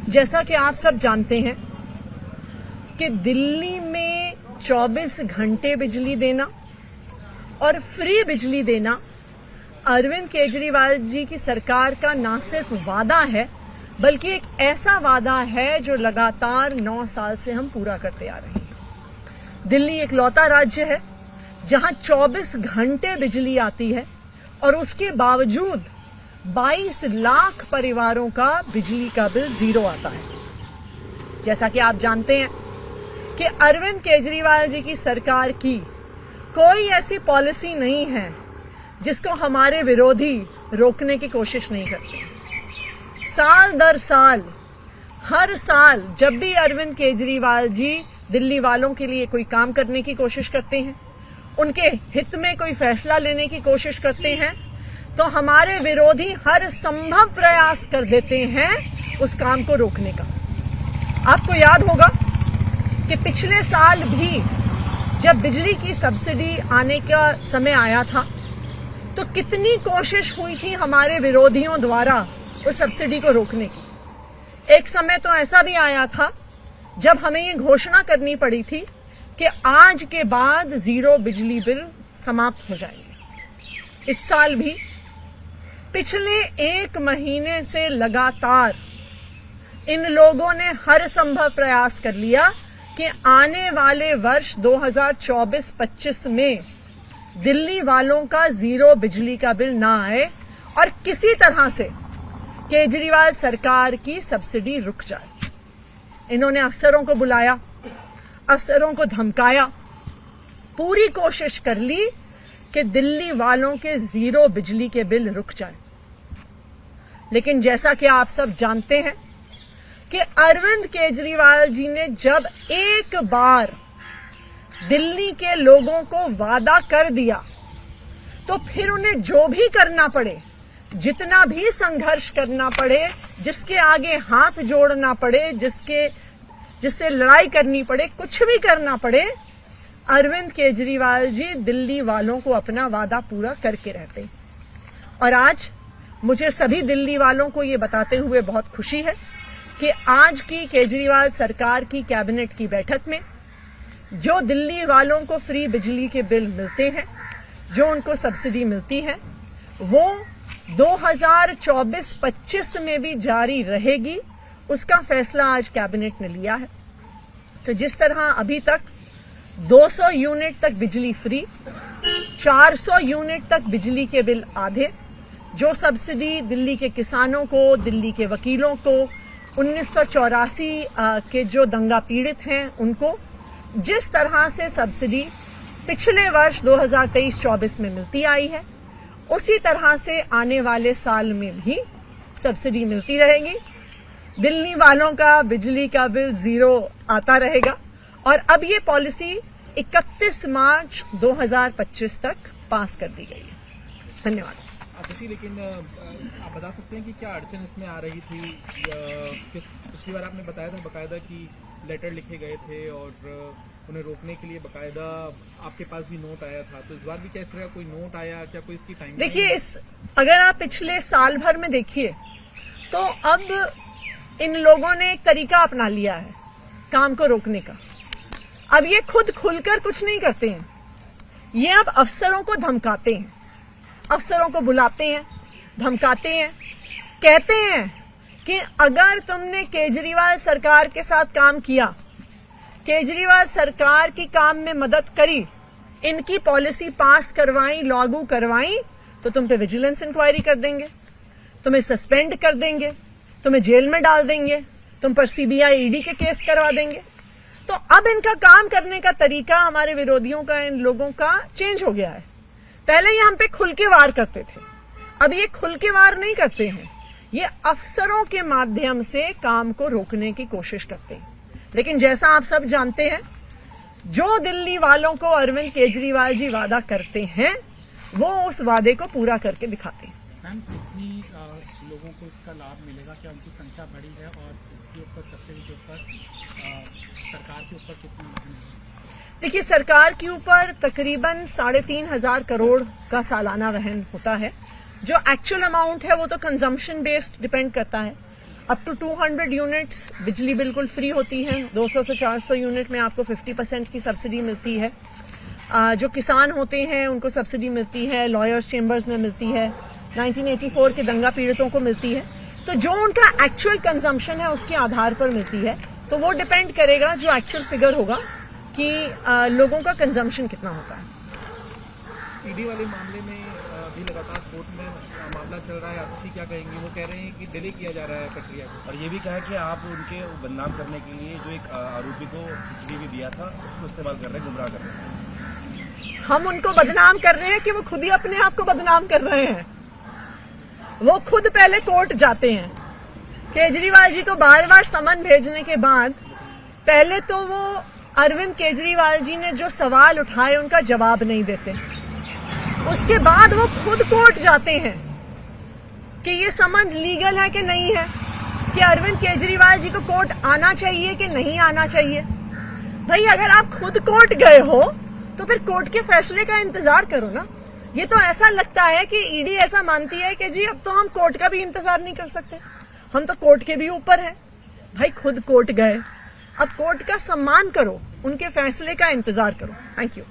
जैसा कि आप सब जानते हैं कि दिल्ली में 24 घंटे बिजली देना और फ्री बिजली देना अरविंद केजरीवाल जी की सरकार का ना सिर्फ वादा है बल्कि एक ऐसा वादा है जो लगातार 9 साल से हम पूरा करते आ रहे हैं। दिल्ली एक लौता राज्य है जहां 24 घंटे बिजली आती है और उसके बावजूद 22 लाख परिवारों का बिजली का बिल जीरो आता है। जैसा कि आप जानते हैं कि अरविंद केजरीवाल जी की सरकार की कोई ऐसी पॉलिसी नहीं है जिसको हमारे विरोधी रोकने की कोशिश नहीं करते। साल दर साल, हर साल जब भी अरविंद केजरीवाल जी दिल्ली वालों के लिए कोई काम करने की कोशिश करते हैं, उनके हित में कोई फैसला लेने की कोशिश करते हैं, तो हमारे विरोधी हर संभव प्रयास कर देते हैं उस काम को रोकने का। आपको याद होगा कि पिछले साल भी जब बिजली की सब्सिडी आने का समय आया था तो कितनी कोशिश हुई थी हमारे विरोधियों द्वारा उस सब्सिडी को रोकने की। एक समय तो ऐसा भी आया था जब हमें ये घोषणा करनी पड़ी थी कि आज के बाद जीरो बिजली बिल समाप्त हो जाएंगे। इस साल भी पिछले 1 महीने से लगातार इन लोगों ने हर संभव प्रयास कर लिया कि आने वाले वर्ष 2024-25 में दिल्ली वालों का जीरो बिजली का बिल ना आए और किसी तरह से केजरीवाल सरकार की सब्सिडी रुक जाए। इन्होंने अफसरों को बुलाया, अफसरों को धमकाया, पूरी कोशिश कर ली कि दिल्ली वालों के जीरो बिजली के बिल रुक जाए। लेकिन जैसा कि आप सब जानते हैं कि अरविंद केजरीवाल जी ने जब एक बार दिल्ली के लोगों को वादा कर दिया तो फिर उन्हें जो भी करना पड़े, जितना भी संघर्ष करना पड़े, जिसके आगे हाथ जोड़ना पड़े, जिससे लड़ाई करनी पड़े, कुछ भी करना पड़े, अरविंद केजरीवाल जी दिल्ली वालों को अपना वादा पूरा करके रहते। और आज मुझे सभी दिल्ली वालों को ये बताते हुए बहुत खुशी है कि आज की केजरीवाल सरकार की कैबिनेट की बैठक में जो दिल्ली वालों को फ्री बिजली के बिल मिलते हैं, जो उनको सब्सिडी मिलती है, वो 2024-25 में भी जारी रहेगी। उसका फैसला आज कैबिनेट ने लिया है। तो जिस तरह अभी तक 200 यूनिट तक बिजली फ्री, 400 यूनिट तक बिजली के बिल आधे, जो सब्सिडी दिल्ली के किसानों को, दिल्ली के वकीलों को, 1984 के जो दंगा पीड़ित हैं उनको जिस तरह से सब्सिडी पिछले वर्ष 2023-24 में मिलती आई है, उसी तरह से आने वाले साल में भी सब्सिडी मिलती रहेगी। दिल्ली वालों का बिजली का बिल जीरो आता रहेगा और अब ये पॉलिसी 31 मार्च 2025 तक पास कर दी गई है। धन्यवाद। लेकिन आप बता सकते हैं कि क्या अड़चन इसमें आ रही थी? पिछली बार आपने बताया था बकायदा कि लेटर लिखे गए थे और उन्हें रोकने के लिए बकायदा आपके पास भी नोट आया था, तो इस बार भी क्या इस तरह कोई नोट आया? क्या कोई इसकी टाइम? देखिए, अगर आप पिछले साल भर में देखिए तो अब इन लोगों ने एक तरीका अपना लिया है काम को रोकने का। अब ये खुद खुलकर कुछ नहीं करते हैं, ये अब अफसरों को धमकाते हैं, अफसरों को बुलाते हैं, धमकाते हैं, कहते हैं कि अगर तुमने केजरीवाल सरकार के साथ काम किया, केजरीवाल सरकार की काम में मदद करी, इनकी पॉलिसी पास करवाई, लागू करवाई, तो तुम पे विजिलेंस इंक्वायरी कर देंगे, तुम्हें सस्पेंड कर देंगे, तुम्हें जेल में डाल देंगे, तुम पर सीबीआई ईडी के केस करवा देंगे। तो अब इनका काम करने का तरीका हमारे विरोधियों का, इन लोगों का चेंज हो गया है। पहले ये हम पे खुल के वार करते थे, अब ये खुल के वार नहीं करते हैं, ये अफसरों के माध्यम से काम को रोकने की कोशिश करते हैं। लेकिन जैसा आप सब जानते हैं, जो दिल्ली वालों को अरविंद केजरीवाल जी वादा करते हैं वो उस वादे को पूरा करके दिखाते हैं। मैम, कितनी लोगों को इसका लाभ मिलेगा? क्या उनकी संख्या बढ़ी है? और इसके ऊपर, सब्सिडी के ऊपर सरकार के ऊपर कितनी? देखिए, सरकार के ऊपर तकरीबन 3,500 करोड़ का सालाना वहन होता है। जो एक्चुअल अमाउंट है वो तो कंजम्पशन बेस्ड डिपेंड करता है। अप टू 200 यूनिट्स बिजली बिल्कुल फ्री होती है। 200 से 400 यूनिट में आपको 50% की सब्सिडी मिलती है। जो किसान होते हैं उनको सब्सिडी मिलती है, लॉयर्स चेंबर्स में मिलती है, 1984 के दंगा पीड़ितों को मिलती है। तो जो उनका एक्चुअल कंजम्पशन है उसके आधार पर मिलती है। तो वो डिपेंड करेगा जो एक्चुअल फिगर होगा कि लोगों का कंजम्पशन कितना होता है। ईडी वाले मामले में भी लगातार कोर्ट में मामला चल रहा है। आतिशी क्या कहेंगी? वो कह रहे हैं कि डिले किया जा रहा है प्रक्रिया को, और ये भी कहा कि आप उनके बदनाम करने के लिए जो एक आरोपी को सीसीटीवी दिया था उसको इस्तेमाल कर रहे हैं, गुमराह कर रहे हैं। हम उनको बदनाम कर रहे हैं कि वो खुद ही अपने आप को बदनाम कर रहे हैं। वो खुद पहले कोर्ट जाते हैं। केजरीवाल जी को बार बार समन भेजने के बाद पहले तो वो अरविंद केजरीवाल जी ने जो सवाल उठाए उनका जवाब नहीं देते। उसके बाद वो खुद कोर्ट जाते हैं कि ये समन लीगल है कि नहीं है, कि अरविंद केजरीवाल जी को कोर्ट आना चाहिए कि नहीं आना चाहिए। भाई अगर आप खुद कोर्ट गए हो तो फिर कोर्ट के फैसले का इंतजार करो ना। ये तो ऐसा लगता है कि ईडी ऐसा मानती है कि जी अब तो हम कोर्ट का भी इंतजार नहीं कर सकते, हम तो कोर्ट के भी ऊपर हैं। भाई खुद कोर्ट गए, अब कोर्ट का सम्मान करो, उनके फैसले का इंतजार करो। Thank you.